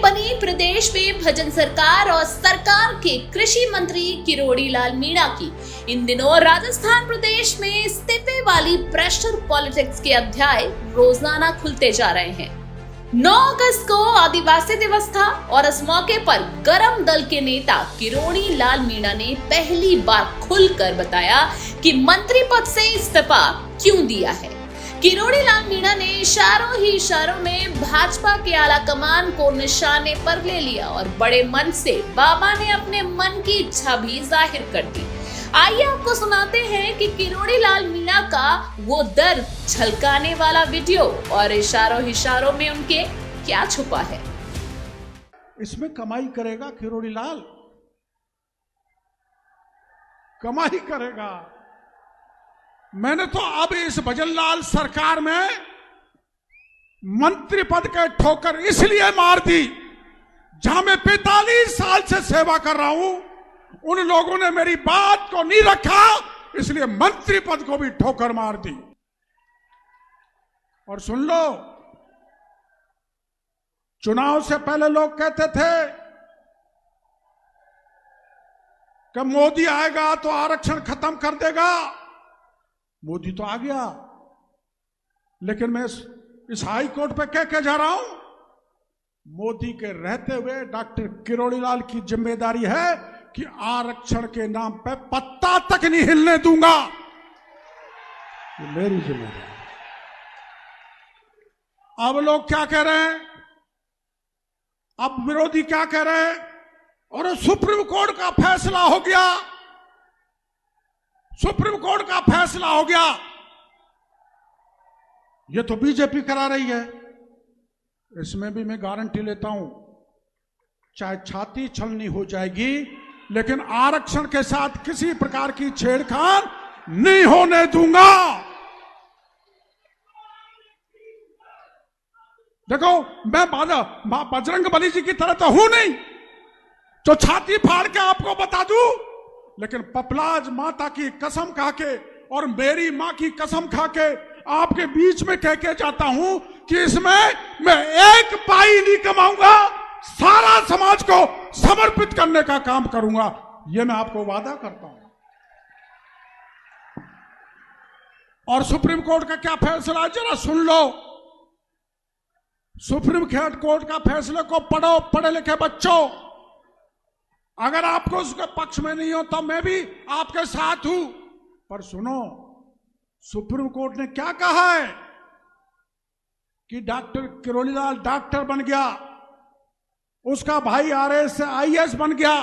बनी प्रदेश में भजन सरकार और सरकार के कृषि मंत्री किरोड़ी लाल मीणा की इन दिनों राजस्थान प्रदेश में इस्तीफे वाली प्रेशर पॉलिटिक्स के अध्याय रोजाना खुलते जा रहे हैं। 9 अगस्त को आदिवासी दिवस था और इस मौके पर गरम दल के नेता किरोड़ी लाल मीणा ने पहली बार खुलकर बताया कि मंत्री पद से इस्तीफा क्यों दिया है। किरोड़ी लाल मीणा ने इशारों ही इशारों में भाजपा के आला कमान को निशाने पर ले लिया और बड़े मन से बाबा ने अपने मन की इच्छा भी जाहिर कर दी। आइए आपको सुनाते हैं कि किरोड़ी लाल मीणा का वो दर्द झलकाने वाला वीडियो और इशारों इशारों में उनके क्या छुपा है। इसमें कमाई करेगा किरोड़ी लाल, कमाई करेगा। मैंने तो अब इस भजनलाल सरकार में मंत्री पद के ठोकर इसलिए मार दी, जहां मैं 45 साल से सेवा कर रहा हूं, उन लोगों ने मेरी बात को नहीं रखा, इसलिए मंत्री पद को भी ठोकर मार दी। और सुन लो, चुनाव से पहले लोग कहते थे कि मोदी आएगा तो आरक्षण खत्म कर देगा। मोदी तो आ गया, लेकिन मैं इस हाई कोर्ट पे कह के जा रहा हूं, मोदी के रहते हुए डॉक्टर किरोड़ी लाल की जिम्मेदारी है कि आरक्षण के नाम पे पत्ता तक नहीं हिलने दूंगा। ये मेरी जिम्मेदारी। अब लोग क्या कह रहे हैं, अब विरोधी क्या कह रहे हैं, और सुप्रीम कोर्ट का फैसला हो गया, सुप्रीम कोर्ट का फैसला हो गया। ये तो बीजेपी करा रही है। इसमें भी मैं गारंटी लेता हूं, चाहे छाती छलनी हो जाएगी, लेकिन आरक्षण के साथ किसी प्रकार की छेड़खानी नहीं होने दूंगा। देखो, मैं बजरंगबली जी की तरह तो हूं नहीं जो छाती फाड़ के आपको बता दूं, लेकिन पपलाज माता की कसम खा के और मेरी मां की कसम खा के आपके बीच में कह के जाता हूं कि इसमें मैं एक पाई नहीं कमाऊंगा, सारा समाज को समर्पित करने का काम करूंगा। यह मैं आपको वादा करता हूं। और सुप्रीम कोर्ट का क्या फैसला है, जरा सुन लो। सुप्रीम कोर्ट का फैसले को पढ़ो, पढ़े लिखे बच्चों। अगर आपको उसके पक्ष में नहीं हो तो मैं भी आपके साथ हूं, पर सुनो, सुप्रीम कोर्ट ने क्या कहा है कि डॉक्टर किरोड़ी लाल डॉक्टर बन गया, उसका भाई आरएस से आईएएस बन गया,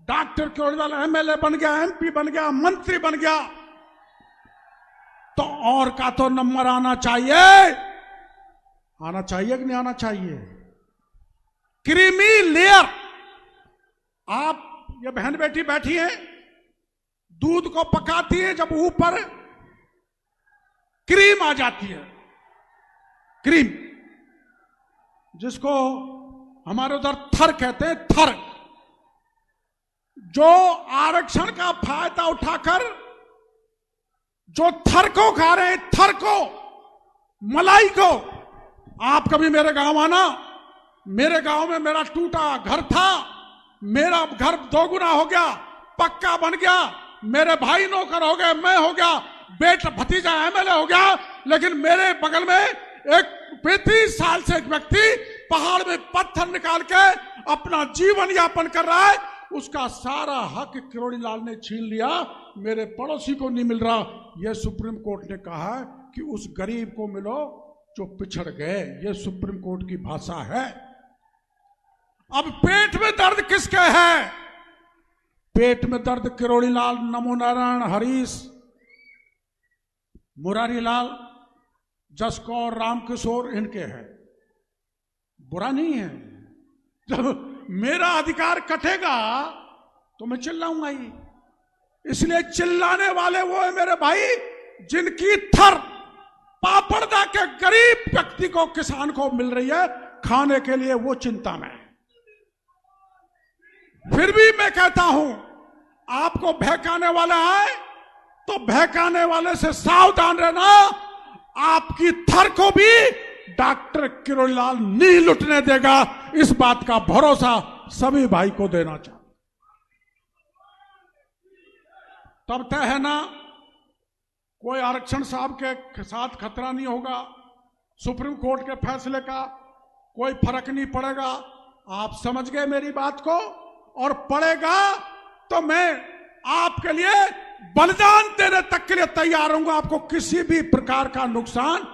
डॉक्टर किरोड़ी लाल एमएलए बन गया, एमपी बन गया, मंत्री बन गया, तो और का तो नंबर आना चाहिए कि नहीं आना चाहिए। Creamy layer. आप ये बहन बेटी बैठी हैं, दूध को पकाती है, जब ऊपर क्रीम आ जाती है, क्रीम जिसको हमारे उधर थर कहते हैं, थर, जो आरक्षण का फायदा उठाकर जो थर को खा रहे हैं, थर को, मलाई को। आप कभी मेरे गांव आना, मेरे गांव में मेरा टूटा घर था, मेरा घर 2 गुना हो गया, पक्का बन गया, मेरे भाई नौकर हो गए, मैं हो गया, बेटा भतीजा एमएलए हो गया, लेकिन मेरे बगल में एक 35 साल से एक व्यक्ति पहाड़ में पत्थर निकाल के अपना जीवन यापन कर रहा है, उसका सारा हक किरोड़ी लाल ने छीन लिया, मेरे पड़ोसी को नहीं मिल रहा। यह सुप्रीम कोर्ट ने कहा कि उस गरीब को मिलो जो पिछड़ गए। यह सुप्रीम कोर्ट की भाषा है। अब पेट में दर्द किसके है? पेट में दर्द किरोड़ी लाल, नमो नारायण, हरीश, मुरारी लाल, जसकौर, रामकिशोर, इनके है। बुरा नहीं है। जब मेरा अधिकार कटेगा तो मैं चिल्लाऊंगा ही। इसलिए चिल्लाने वाले वो है मेरे भाई जिनकी थर पापड़दा के गरीब व्यक्ति को, किसान को मिल रही है खाने के लिए, वो चिंता में है। फिर भी मैं कहता हूं, आपको बहकाने वाला है तो बहकाने वाले से सावधान रहना। आपकी थर को भी डॉक्टर किरोड़ीलाल नहीं लुटने देगा, इस बात का भरोसा सभी भाई को देना चाहिए। तब तय है ना, कोई आरक्षण साहब के साथ खतरा नहीं होगा, सुप्रीम कोर्ट के फैसले का कोई फर्क नहीं पड़ेगा। आप समझ गए मेरी बात को, और पड़ेगा तो मैं आपके लिए बलिदान देने तक के लिए तैयार हूं। आपको किसी भी प्रकार का नुकसान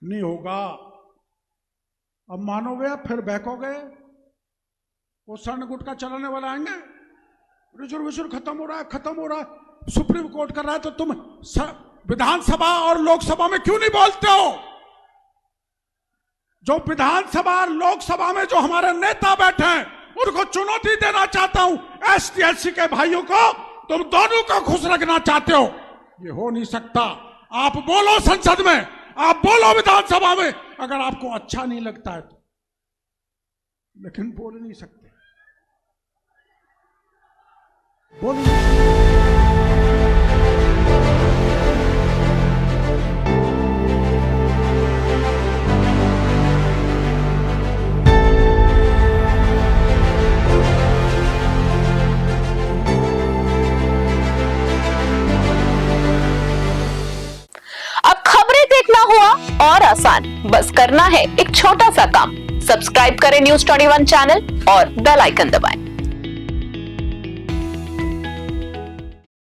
नहीं होगा। अब मानोगे या फिर बहकोगे? वो स्वर्ण गुटका चलाने वाला आएंगे, रिजर्वेशन खत्म हो रहा है, सुप्रीम कोर्ट कर रहा है, तो तुम विधानसभा और लोकसभा में क्यों नहीं बोलते हो? जो विधानसभा और लोकसभा में जो हमारे नेता बैठे हैं, उनको चुनौती देना चाहता हूं। एसटी एससी के भाइयों को तुम दोनों को खुश रखना चाहते हो, ये हो नहीं सकता। आप बोलो संसद में, आप बोलो विधानसभा में, अगर आपको अच्छा नहीं लगता है तो, लेकिन बोल नहीं सकते, बोल नहीं सकते। हुआ और आसान, बस करना है एक छोटा सा काम। सब्सक्राइब करें न्यूज़ 21 चैनल और बेल आइकन दबाएं।